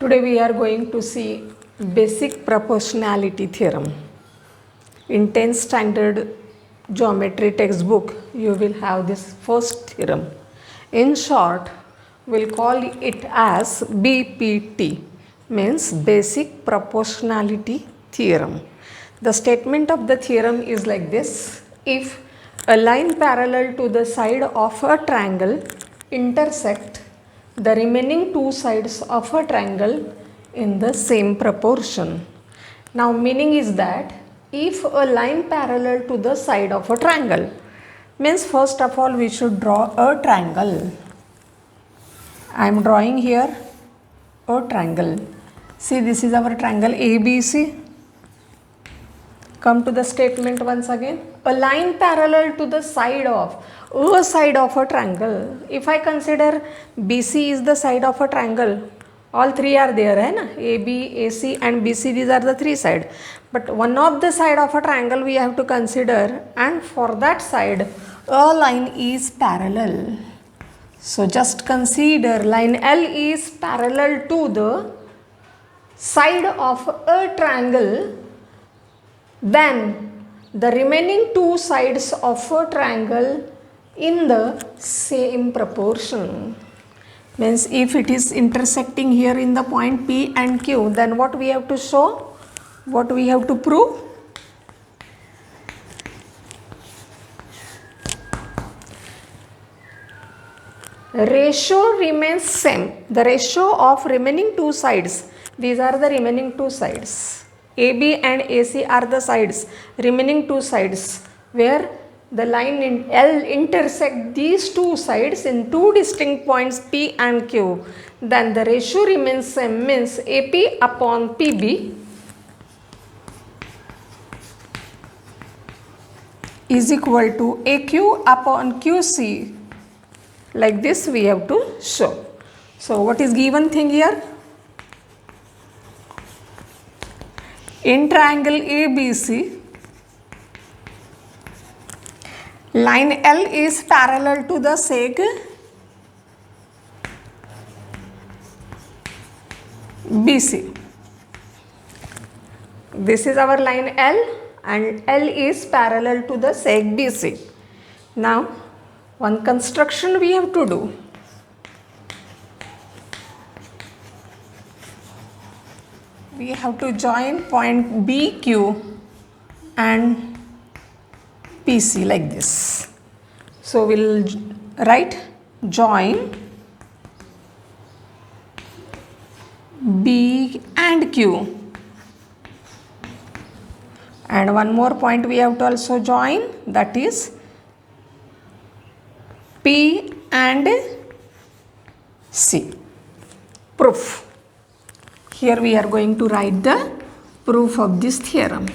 Today we are going to see basic proportionality theorem. In 10th standard geometry textbook, you will have this first theorem. In short, we'll call it as BPT, means basic proportionality theorem. The statement of the theorem is like this: if a line parallel to the side of a triangle intersect the remaining two sides of a triangle in the same proportion. Now meaning is that if a line parallel to the side of a triangle, means first of all we should draw a triangle. I am drawing here a triangle. See, this is our triangle ABC. Come to the statement once again. A line parallel to the side of a triangle. If I consider BC is the side of a triangle, all three are there, hai na? AB, AC and BC, these are the three sides. But one of the side of a triangle we have to consider, and for that side a line is parallel. So just consider line L is parallel to the side of a triangle, then the remaining two sides of a triangle in the same proportion. Means if it is intersecting here in the point P and Q, then what we have to show? What we have to prove? Ratio remains same. The ratio of remaining two sides, these are the remaining two sides. AB and AC are the sides, remaining two sides, where the line in L intersect these two sides in two distinct points P and Q. Then the ratio remains same, means AP upon PB is equal to AQ upon QC. Like this we have to show. So what is given thing here? In triangle ABC, line L is parallel to the seg BC. This is our line L and L is parallel to the seg BC. Now one construction we have to do. We have to join point BQ and PC like this. So we'll write join B and Q, and one more point we have to also join, that is P and C. Proof. Here we are going to write the proof of this theorem.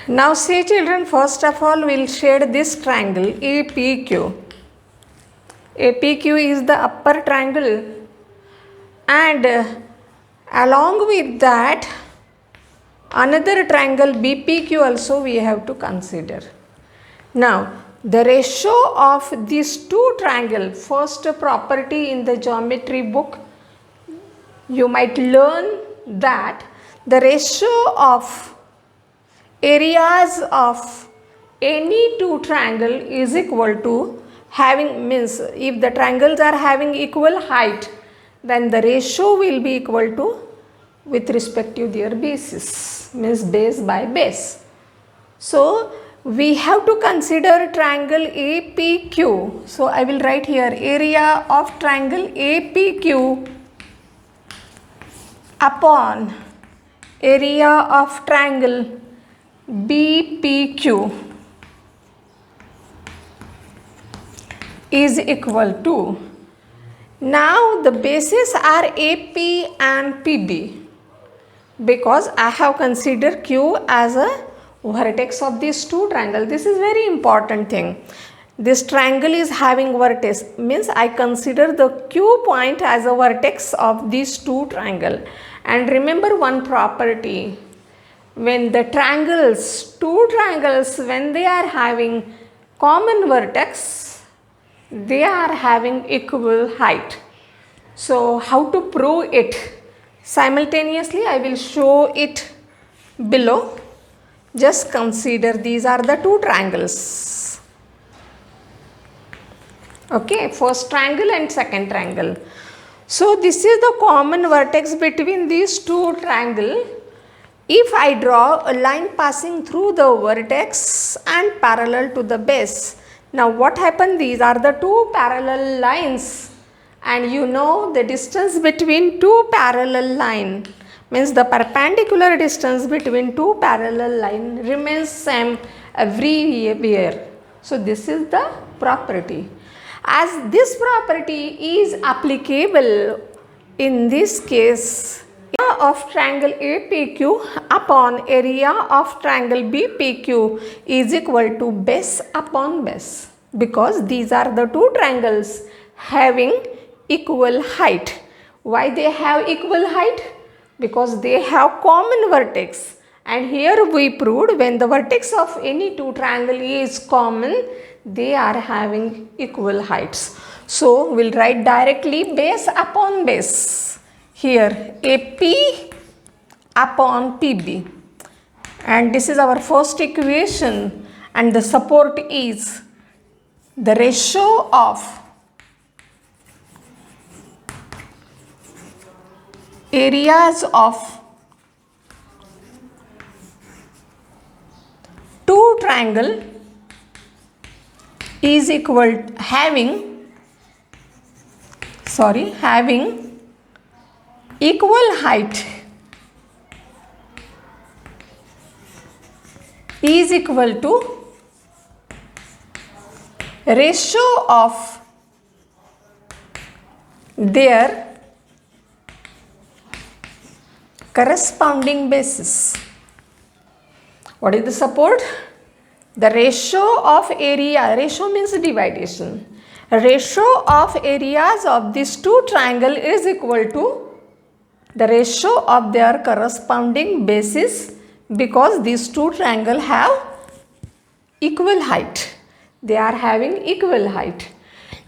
Now see children, first of all we will shade this triangle APQ. APQ is the upper triangle, and along with that another triangle BPQ also we have to consider. Now the ratio of these two triangles, first property in the geometry book, you might learn that the ratio of areas of any two triangle is equal to having, means if the triangles are having equal height, then the ratio will be equal to with respect to their bases, means base by base. So we have to consider triangle APQ. So I will write here area of triangle APQ upon area of triangle BPQ is equal to, now the bases are AP and PB, because I have considered Q as a vertex of these two triangles. This is very important thing. This triangle is having vertex, means I consider the Q point as a vertex of these two triangles. And remember one property, when the triangles, two triangles, when they are having common vertex, they are having equal height. So how to prove it? Simultaneously I will show it below. Just consider these are the two triangles. Okay, first triangle and second triangle. So this is the common vertex between these two triangles. If I draw a line passing through the vertex and parallel to the base, now what happened? These are the two parallel lines, and you know the distance between two parallel line means the perpendicular distance between two parallel line remains same everywhere. So this is the property. As this property is applicable in this case, area of triangle APQ upon area of triangle BPQ is equal to base upon base, because these are the two triangles having equal height. Why they have equal height? Because they have common vertex. And here we proved when the vertex of any two triangle is common, they are having equal heights. So we'll write directly base upon base. Here AP upon PB, and this is our first equation, and the support is the ratio of areas of two triangle is equal having equal height is equal to ratio of their corresponding bases. What is the support? The ratio of area, ratio means division. Ratio of areas of these two triangles is equal to the ratio of their corresponding bases, because these two triangles have equal height. They are having equal height.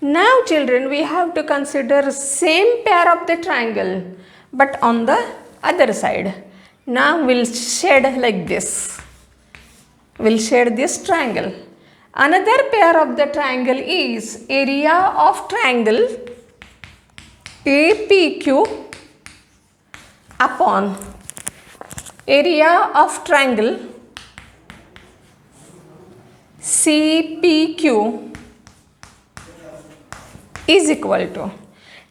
Now children, we have to consider same pair of the triangle but on the other side. Now we'll shade like this. We'll shade this triangle. Another pair of the triangle is area of triangle APQ upon area of triangle CPQ is equal to.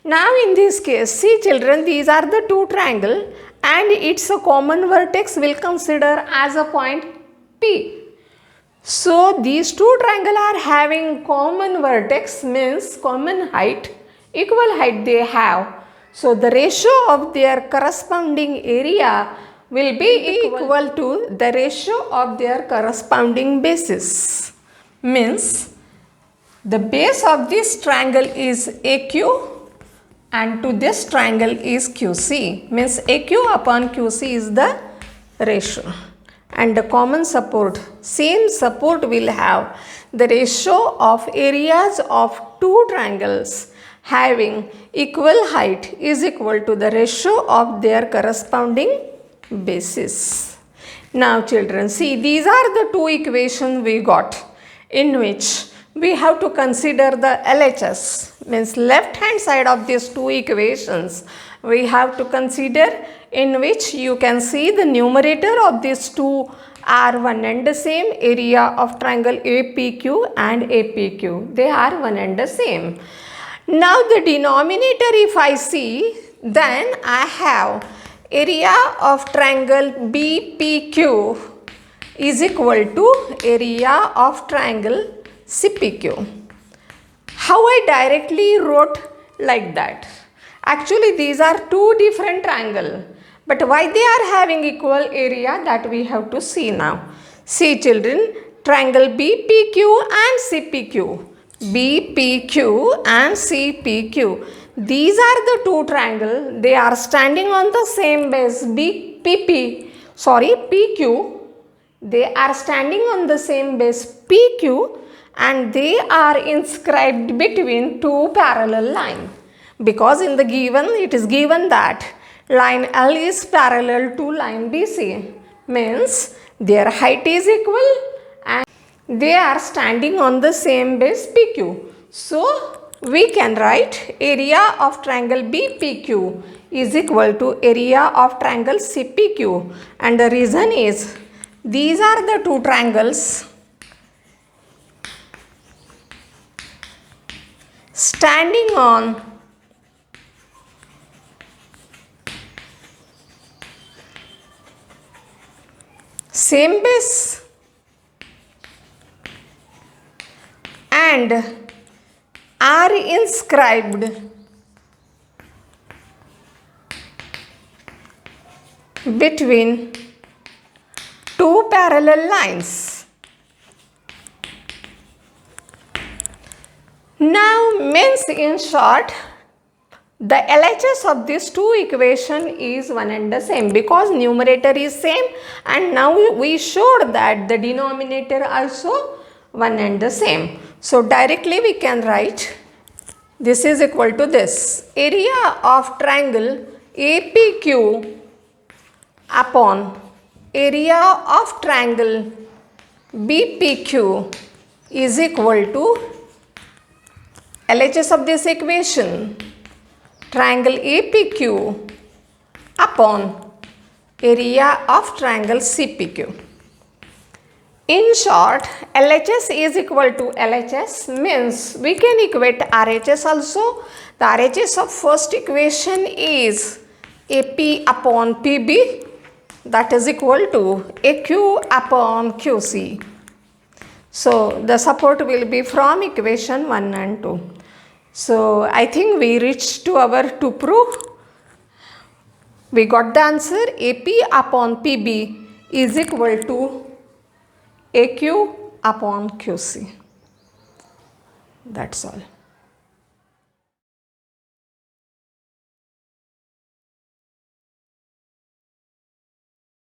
Now in this case, see children, these are the two triangles and its a common vertex will consider as a point P. So these two triangles are having common vertex, means common height, equal height they have. So the ratio of their corresponding area will be equal to the ratio of their corresponding bases. Means the base of this triangle is AQ and to this triangle is QC. Means AQ upon QC is the ratio. And the common support, same support will have the ratio of areas of two triangles having equal height is equal to the ratio of their corresponding bases. Now children, see, these are the two equations we got, in which we have to consider the LHS, means left hand side of these two equations we have to consider, in which you can see the numerator of these two are one and the same, area of triangle APQ and APQ, they are one and the same. Now the denominator if I see, then I have area of triangle BPQ is equal to area of triangle CPQ. How I directly wrote like that? Actually these are two different triangles, but why they are having equal area, that we have to see now. See children, triangle BPQ and CPQ. BPQ and CPQ. These are the two triangles. They are standing on the same base PQ. They are standing on the same base PQ and they are inscribed between two parallel lines. because in the given it is given that line L is parallel to line BC, means their height is equal and they are standing on the same base PQ. So we can write area of triangle BPQ is equal to area of triangle CPQ, and the reason is these are the two triangles standing on same base and are inscribed between two parallel lines. Now means in short, the LHS of these two equation is one and the same, because numerator is same and now we showed that the denominator also one and the same. So directly we can write this is equal to this, area of triangle APQ upon area of triangle BPQ is equal to LHS of this equation, triangle APQ upon area of triangle CPQ. In short, LHS is equal to LHS means we can equate RHS also. The RHS of first equation is AP upon PB, that is equal to AQ upon QC. So the support will be from equation 1 and 2. So I think we reached to our to prove. We got the answer AP upon PB is equal to AQ upon QC. That's all.